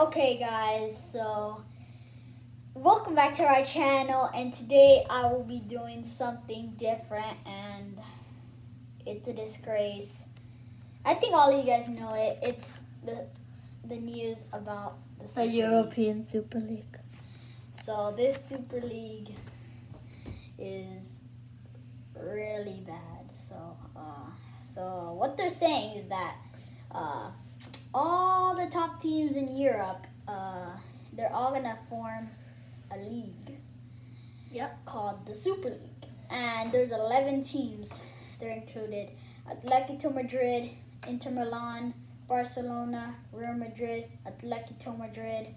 Okay guys, so welcome back to our channel, and today I will be doing something different, and it's a disgrace. I think all of you guys know it. It's the news about the Super League. European Super League. So this Super League is really bad. So what they're saying is that all the top teams in Europe, they're all gonna form a league. Yep. Called the Super League, and there's 11 teams. They're included: Atletico Madrid, Inter Milan, Barcelona, Real Madrid, Atletico Madrid.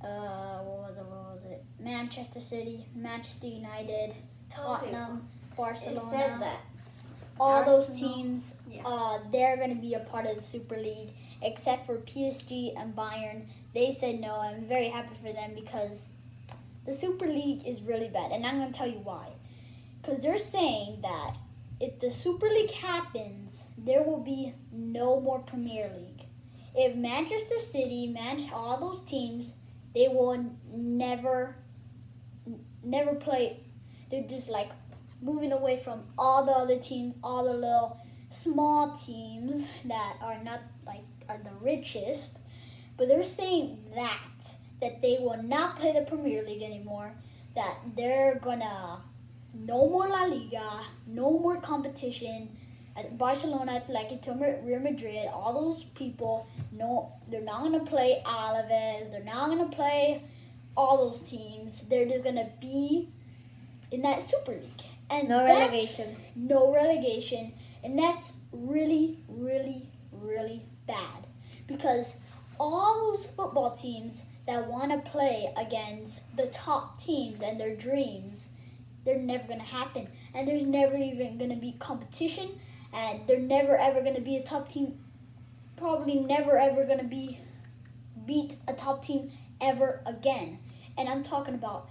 What was it? Manchester City, Manchester United, Tottenham, Barcelona. It says that. All Arsenal. Those teams, they're going to be a part of the Super League, except for PSG and Bayern. They said no. I'm very happy for them because the Super League is really bad, and I'm going to tell you why. Because they're saying that if the Super League happens, there will be no more Premier League. If Manchester City, all those teams, they will never play. They're just like moving away from all the other teams, all the little small teams that are not are the richest. But they're saying that they will not play the Premier League anymore, that they're gonna no more La Liga, no more competition. At Barcelona, Atletico, Real Madrid, all those people, no, they're not gonna play Alaves, they're not gonna play all those teams. They're just gonna be in that Super League. And No relegation. No relegation. And that's really, really, really bad. Because all those football teams that want to play against the top teams and their dreams, they're never going to happen. And there's never even going to be competition. And they're never ever going to be a top team. Probably never ever going to beat a top team ever again. And I'm talking about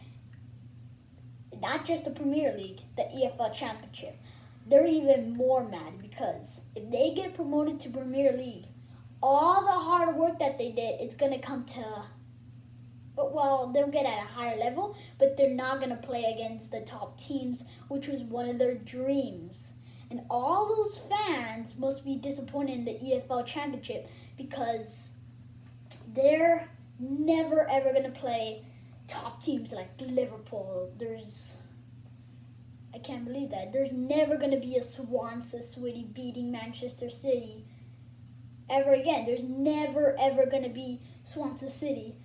not just the Premier League, the EFL Championship. They're even more mad because if they get promoted to Premier League, all the hard work that they did, it's going to come to, well, they'll get at a higher level, but they're not going to play against the top teams, which was one of their dreams. And all those fans must be disappointed in the EFL Championship because they're never ever going to play top teams like Liverpool. I can't believe that. There's never going to be a Swansea City beating Manchester City ever again. There's never ever going to be Swansea City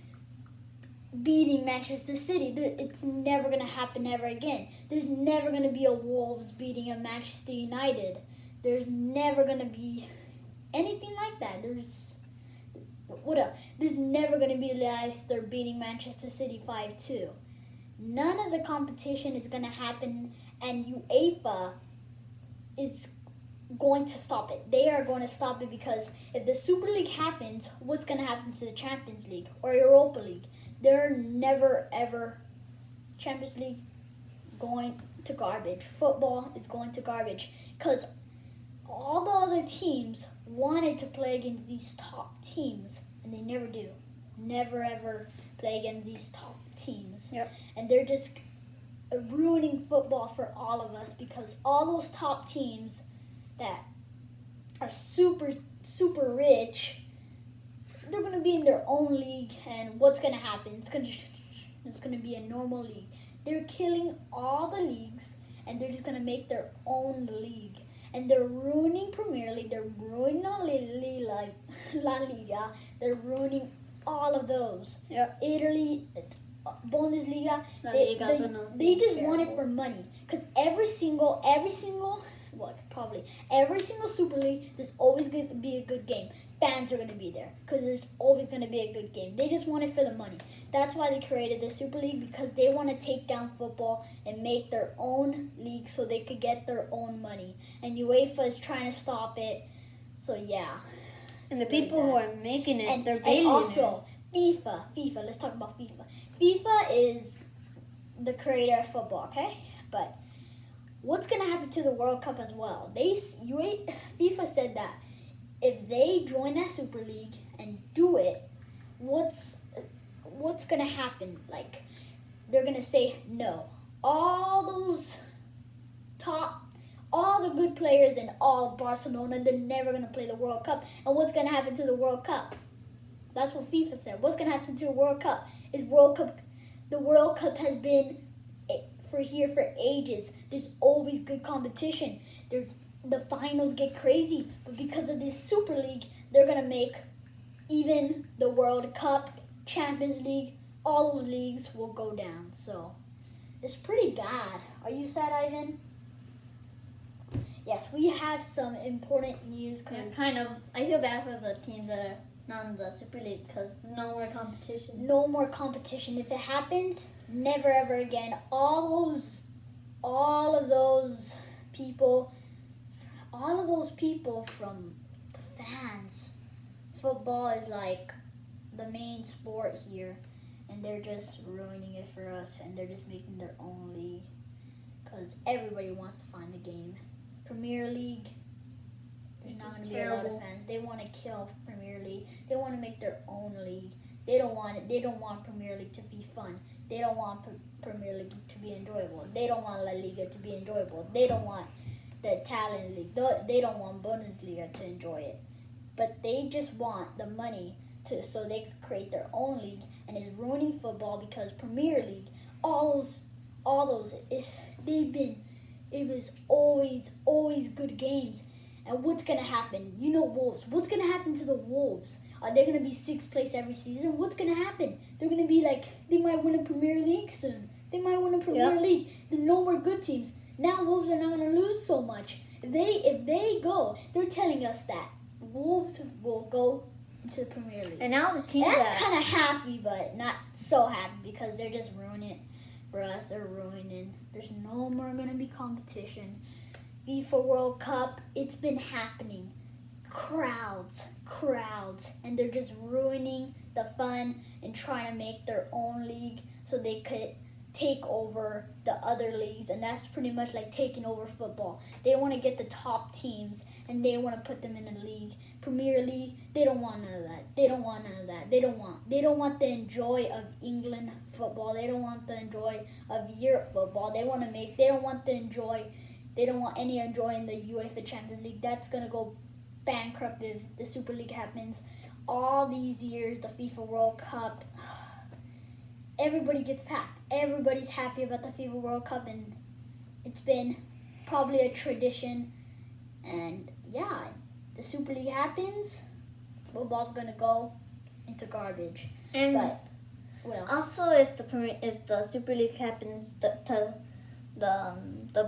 beating Manchester City. It's never going to happen ever again. There's never going to be a Wolves beating a Manchester United. There's never going to be anything like that. There's never going to be Leicester beating Manchester City 5-2. None of the competition is going to happen, and UEFA is going to stop it. They are going to stop it because if the Super League happens, what's going to happen to the Champions League or Europa League? They're never ever Champions League going to garbage. Football is going to garbage because all the other teams wanted to play against these top teams, and they never do. Never ever play against these top teams. Yep. And they're just ruining football for all of us because all those top teams that are super, super rich, they're going to be in their own league, and what's going to happen? It's going to be a normal league. They're killing all the leagues, and they're just going to make their own league. And they're ruining Premier League. They're ruining La Liga. They're ruining all of those. Yep. Italy, Bundesliga. La They just terrible. want it for money. Because every single Super League, there's always going to be a good game. Fans are going to be there because there's always going to be a good game. They just want it for the money. That's why they created the Super League, because they want to take down football and make their own league so they could get their own money. And UEFA is trying to stop it. So yeah. And the really people bad. who are making it, they're And billionaires. also FIFA. Let's talk about FIFA. FIFA is the creator of football, okay? But what's going to happen to the World Cup as well? FIFA said that if they join that Super League and do it, what's gonna happen? Like, they're gonna say no. All the good players in all Barcelona, they're never gonna play the World Cup. And what's gonna happen to the World Cup? That's what FIFA said. What's gonna happen to the World Cup? The World Cup has been here for ages. There's always good competition. The finals get crazy, but because of this Super League, they're gonna make even the World Cup, Champions League, all those leagues will go down. So it's pretty bad. Are you sad, Ivan? Yes, we have some important news because I feel bad for the teams that are not in the Super League because no more competition. no more competition. If it happens, never ever again. All of those people from the fans. Football is like the main sport here, and they're just ruining it for us, and they're just making their own league because everybody wants to find the game. Premier League, there's not going to be a lot of fans. They want to kill Premier League. They want to make their own league. They don't want it. They don't want Premier League to be fun. They don't want Premier League to be enjoyable. They don't want La Liga to be enjoyable. They don't want the Italian league. They don't want Bundesliga to enjoy it. But they just want the money so they could create their own league, and it's ruining football because Premier League, all those, it was always good games. And what's gonna happen? You know, Wolves. What's gonna happen to the Wolves? Are they gonna be 6th place every season? What's gonna happen? They're gonna be like, they might win a Premier League soon. They might win a Premier League. There are no more good teams. Now Wolves are not gonna lose so much. If they go, they're telling us that Wolves will go into the Premier League. And now the team that's kind of happy, but not so happy because they're just ruining it for us. They're ruining. There's no more gonna be competition. FIFA World Cup, it's been happening. Crowds, and they're just ruining the fun and trying to make their own league so they could take over the other leagues, and that's pretty much like taking over football. They want to get the top teams and they want to put them in a league. Premier League, they don't want none of that. They don't want the enjoy of England football. They don't want the enjoy of Europe football. They don't want any enjoy in the UEFA Champions League. That's going to go bankrupt if the Super League happens. All these years, the FIFA World Cup, everybody gets packed. Everybody's happy about the FIFA World Cup, and it's been probably a tradition. And yeah, the Super League happens, football's going to go into garbage. And but what else? Also, if the Super League happens, the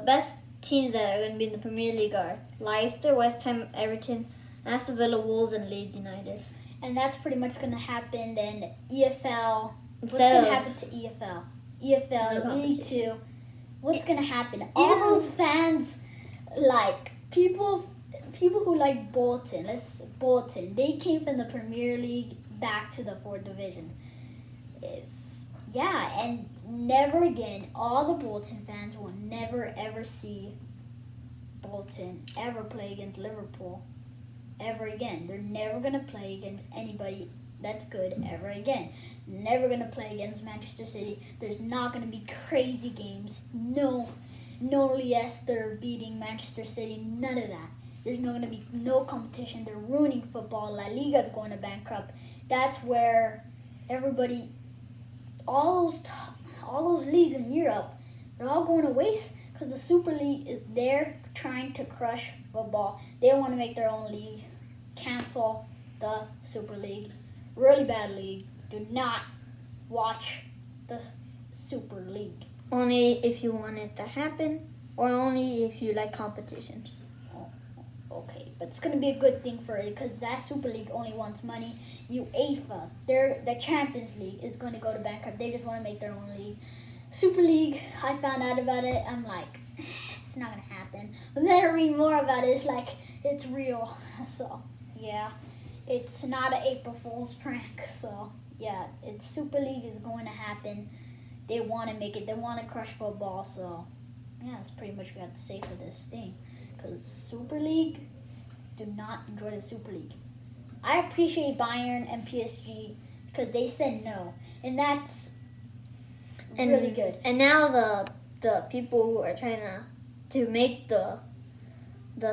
best teams that are going to be in the Premier League are Leicester, West Ham, Everton, Aston Villa, Wolves, and Leeds United. And that's pretty much going to happen. Then EFL. What's going to happen to EFL? EFL, League 2. What's going to happen? All those fans, like people who like Bolton. They came from the Premier League back to the 4th division. And never again, all the Bolton fans will never ever see Bolton ever play against Liverpool ever again. They're never going to play against anybody that's good ever again. Never going to play against Manchester City. There's not going to be crazy games. No Leicester beating Manchester City. None of that. There's not going to be no competition. They're ruining football. La Liga's going to bankrupt. That's where everybody, all those leagues in Europe, they're all going to waste because the Super League is there trying to crush football. They want to make their own league. Cancel the Super League. Really bad league. Do not watch the Super League. Only if you want it to happen, or only if you like competition. Okay, but it's going to be a good thing for it because that Super League only wants money. UEFA, the Champions League is going to go to bankrupt. They just want to make their own league. Super League, I found out about it. I'm like, it's not going to happen. But then I read more about it. It's like, it's real. So, yeah, it's not an April Fool's prank. So, yeah, it's Super League is going to happen. They want to make it. They want to crush football. So, yeah, that's pretty much what we have to say for this thing. Because Super League, do not enjoy the Super League. I appreciate Bayern and PSG because they said no, and that's And, really good. And now the people who are trying to make the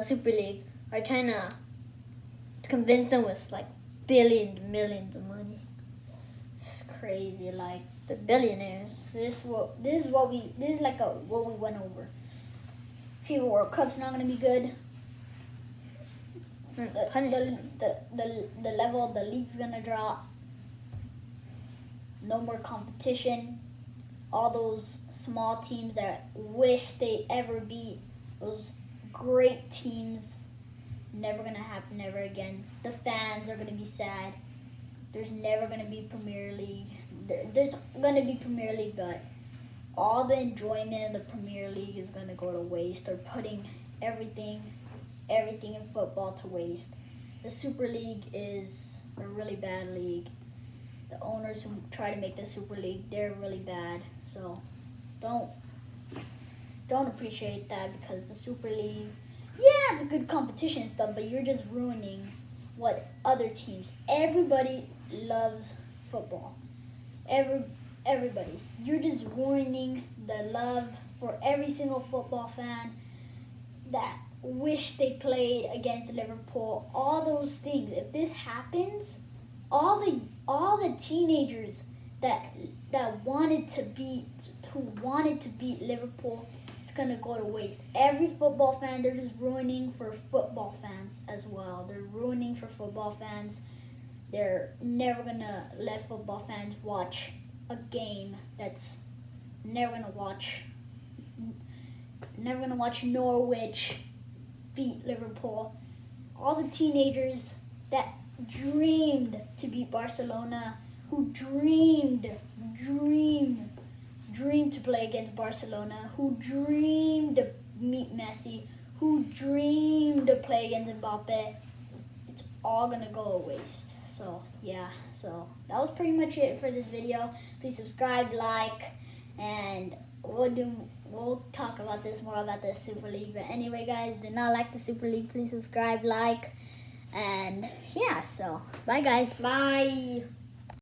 Super League are trying to convince them with like billions, millions of money. It's crazy. Like They're billionaires. this is what we went over. FIFA World Cup's not gonna be good. Punishment. The level of the league's gonna drop. No more competition. All those small teams that wish they ever beat those great teams, never gonna happen ever again. The fans are gonna be sad. There's never gonna be Premier League. There's gonna be Premier League, but all the enjoyment of the Premier League is gonna go to waste. They're putting everything in football to waste. The Super League is a really bad league. The owners who try to make the Super League, they're really bad. So don't appreciate that, because the Super League, yeah, it's a good competition and stuff, but you're just ruining what other teams. Everybody loves football. Everybody. You're just ruining the love for every single football fan that wish they played against Liverpool. All those things. If this happens, all the teenagers that wanted to beat Liverpool, it's gonna go to waste. Every football fan, they're just ruining for football fans as well. They're ruining for football fans. They're never gonna let football fans watch a game. That's never gonna watch Norwich beat Liverpool. All the teenagers that dreamed to beat Barcelona, who dreamed to play against Barcelona, who dreamed to meet Messi, who dreamed to play against Mbappe, it's all gonna go to waste. So yeah, so that was pretty much it for this video. Please subscribe, like, and we'll talk about this more about the Super League. But anyway, guys, did not like the Super League, please subscribe, like, and yeah, so bye guys. Bye.